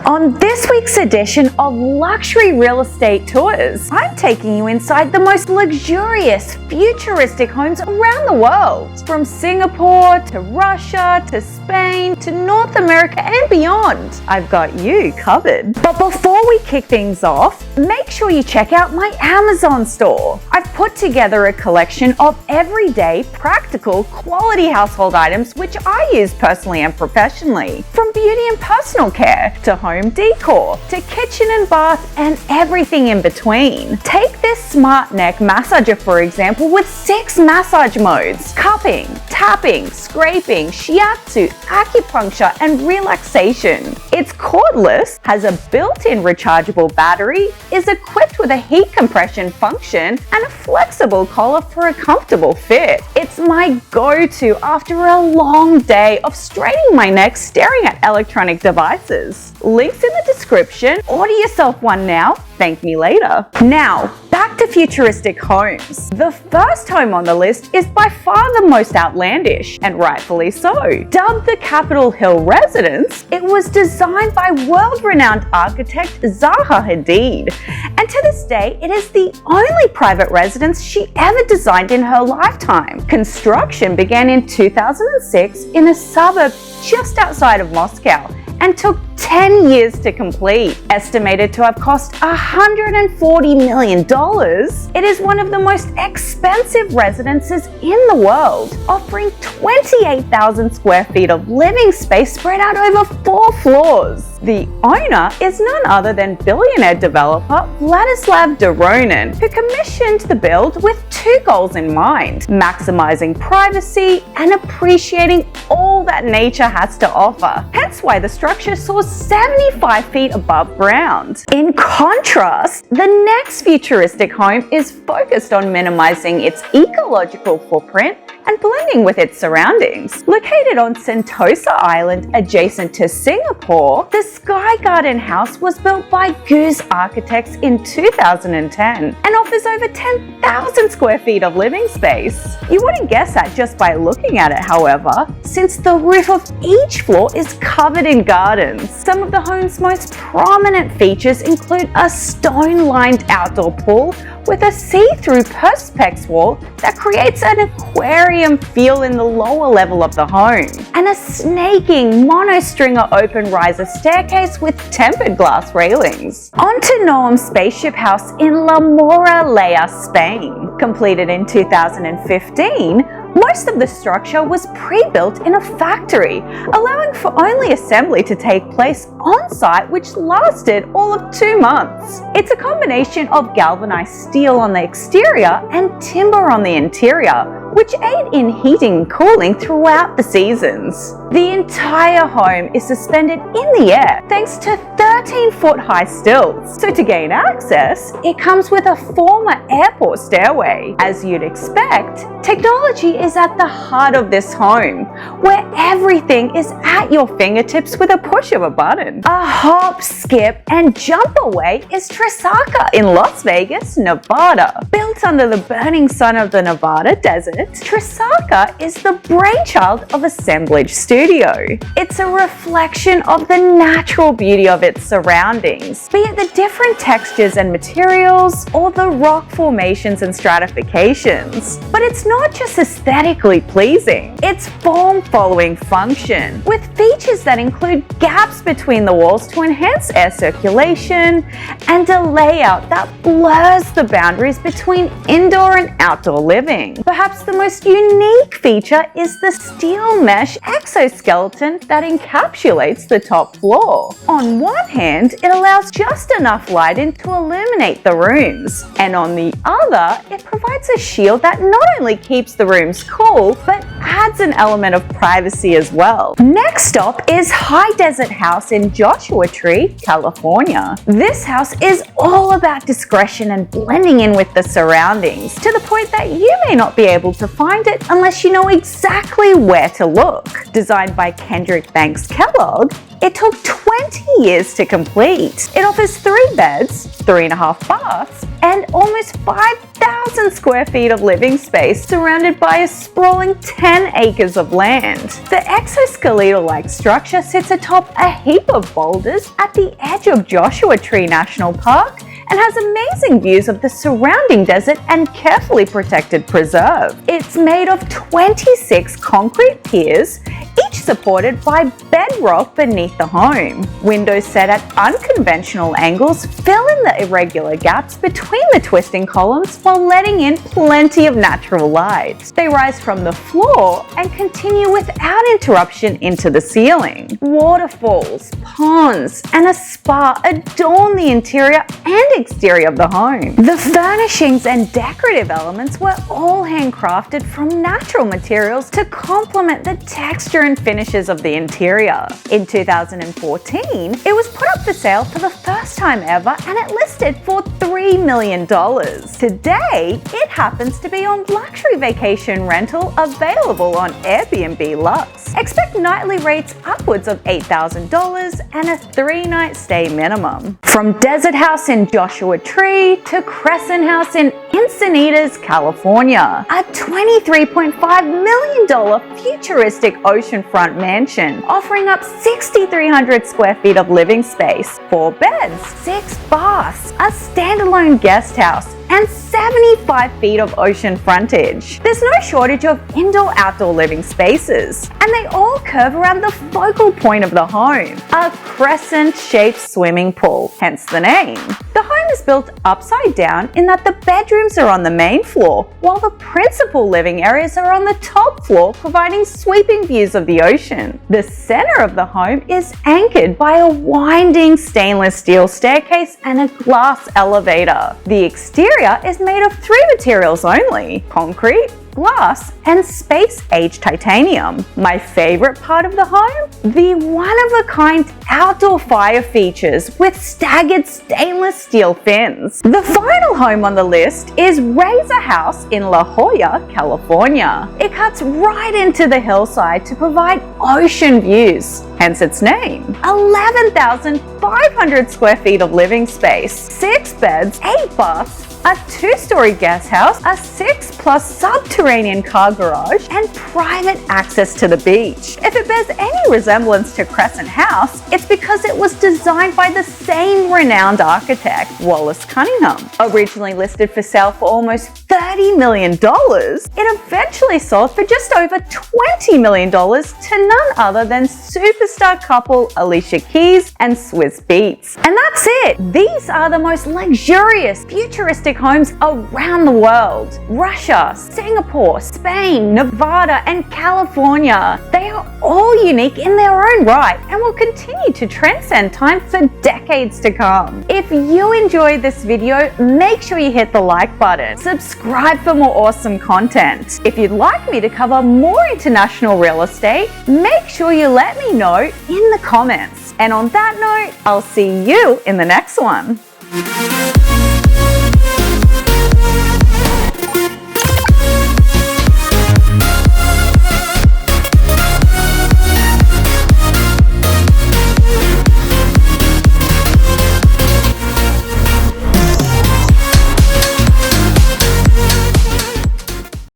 On this week's edition of Luxury Real Estate Tours, I'm taking you inside the most luxurious, futuristic homes around the world. From Singapore to Russia to Spain to North America and beyond. I've got you covered. But before we kick things off, make sure you check out my Amazon store. I've put together a collection of everyday, practical, quality household items which I use personally and professionally. From beauty and personal care to home decor to kitchen and bath and everything in between. Take this smart neck massager for example with 6 massage modes: cupping, tapping, scraping, shiatsu, acupuncture and relaxation. It's cordless, has a built-in rechargeable battery, is equipped with a heat compression function and a flexible collar for a comfortable fit. It's my go-to after a long day of straining my neck staring at electronic devices. Links in the description. Order yourself one now. Thank me later. Now, back to futuristic homes. The first home on the list is by far the most outlandish, and rightfully so. Dubbed the Capitol Hill Residence, it was designed by world-renowned architect Zaha Hadid, and to this day, it is the only private residence she ever designed in her lifetime. Construction began in 2006 in a suburb just outside of Moscow and took 10 years to complete. Estimated to have cost $140 million, it is one of the most expensive residences in the world, offering 28,000 square feet of living space spread out over 4 floors. The owner is none other than billionaire developer Vladislav Doronin, who commissioned the build with 2 goals in mind: maximizing privacy and appreciating all that nature has to offer. Hence why the structure soars 75 feet above ground. In contrast, the next futuristic home is focused on minimizing its ecological footprint and blending with its surroundings. Located on Sentosa Island adjacent to Singapore, the Sky Garden House was built by Goose Architects in 2010 and offers over 10,000 square feet of living space. You wouldn't guess that just by looking at it, however, since the roof of each floor is covered in gardens. Some of the home's most prominent features include a stone-lined outdoor pool with a see-through perspex wall that creates an aquarium feel in the lower level of the home, and a snaking monostringer open riser staircase with tempered glass railings. On to Noem's Spaceship House in La Moraleja, Spain. Completed in 2015, most of the structure was pre-built in a factory, allowing for only assembly to take place on-site, which lasted all of 2 months. It's a combination of galvanized steel on the exterior and timber on the interior, which aid in heating and cooling throughout the seasons. The entire home is suspended in the air thanks to 13-foot high stilts. So to gain access, it comes with a former airport stairway. As you'd expect, technology is at the heart of this home, where everything is at your fingertips with a push of a button. A hop, skip, and jump away is Trasaka in Las Vegas, Nevada. Built under the burning sun of the Nevada desert, Trasaka is the brainchild of Assemblage Studio. It's a reflection of the natural beauty of its surroundings, be it the different textures and materials or the rock formations and stratifications. But it's not just aesthetically pleasing, it's form-following function, with features that include gaps between the walls to enhance air circulation and a layout that blurs the boundaries between indoor and outdoor living. Perhaps the most unique feature is the steel mesh exoskeleton that encapsulates the top floor. On one hand, it allows just enough light in to illuminate the rooms, and on the other, it provides a shield that not only keeps the rooms cool, but adds an element of privacy as well. Next stop is High Desert House in Joshua Tree, California. This house is all about discretion and blending in with the surroundings, to the point that you may not be able to find it unless you know exactly where to look. Designed by Kendrick Banks Kellogg, it took 20 years to complete. It offers 3 beds, 3.5 baths, and and almost 5,000 square feet of living space surrounded by a sprawling 10 acres of land. The exoskeletal-like structure sits atop a heap of boulders at the edge of Joshua Tree National Park and has amazing views of the surrounding desert and carefully protected preserve. It's made of 26 concrete piers, each supported by bedrock beneath the home. Windows set at unconventional angles fill in the irregular gaps between the twisting columns while letting in plenty of natural light. They rise from the floor and continue without interruption into the ceiling. Waterfalls, ponds, and a spa adorn the interior and exterior of the home. The furnishings and decorative elements were all handcrafted from natural materials to complement the texture and finishes of the interior. In 2014, it was put up for sale for the first time ever and it listed for $3 million. Today, it happens to be on luxury vacation rental available on Airbnb Luxe. Expect nightly rates upwards of $8,000 and a 3-night stay minimum. From Desert House in Joshua Tree to Crescent House in Encinitas, California, a $23.5 million futuristic oceanfront mansion offering up 6,300 square feet of living space, 4 beds, 6 baths, a standalone guest house, and 75 feet of ocean frontage. There's no shortage of indoor-outdoor living spaces, and they all curve around the focal point of the home, a crescent-shaped swimming pool, hence the name. The home is built upside down in that the bedrooms are on the main floor, while the principal living areas are on the top floor, providing sweeping views of the ocean. The center of the home is anchored by a winding stainless steel staircase and a glass elevator. The exterior is made of 3 materials only: concrete, glass, and space-aged titanium. My favorite part of the home? The one-of-a-kind outdoor fire features with staggered stainless steel fins. The final home on the list is Razor House in La Jolla, California. It cuts right into the hillside to provide ocean views, hence its name. 11,500 square feet of living space, 6 beds, 8 baths, a 2-story guest house, a 6+ subterranean car garage, and private access to the beach. If it bears any resemblance to Crescent House, it's because it was designed by the same renowned architect, Wallace Cunningham. Originally listed for sale for almost $30 million, it eventually sold for just over $20 million to none other than superstar couple Alicia Keys and Swizz Beatz. And that's it! These are the most luxurious, futuristic homes around the world. Russia, Singapore, Spain, Nevada, and California. They are all unique in their own right and will continue to transcend time for decades to come. If you enjoyed this video, make sure you hit the like button. Subscribe for more awesome content. If you'd like me to cover more international real estate, make sure you let me know in the comments. And on that note, I'll see you in the next one.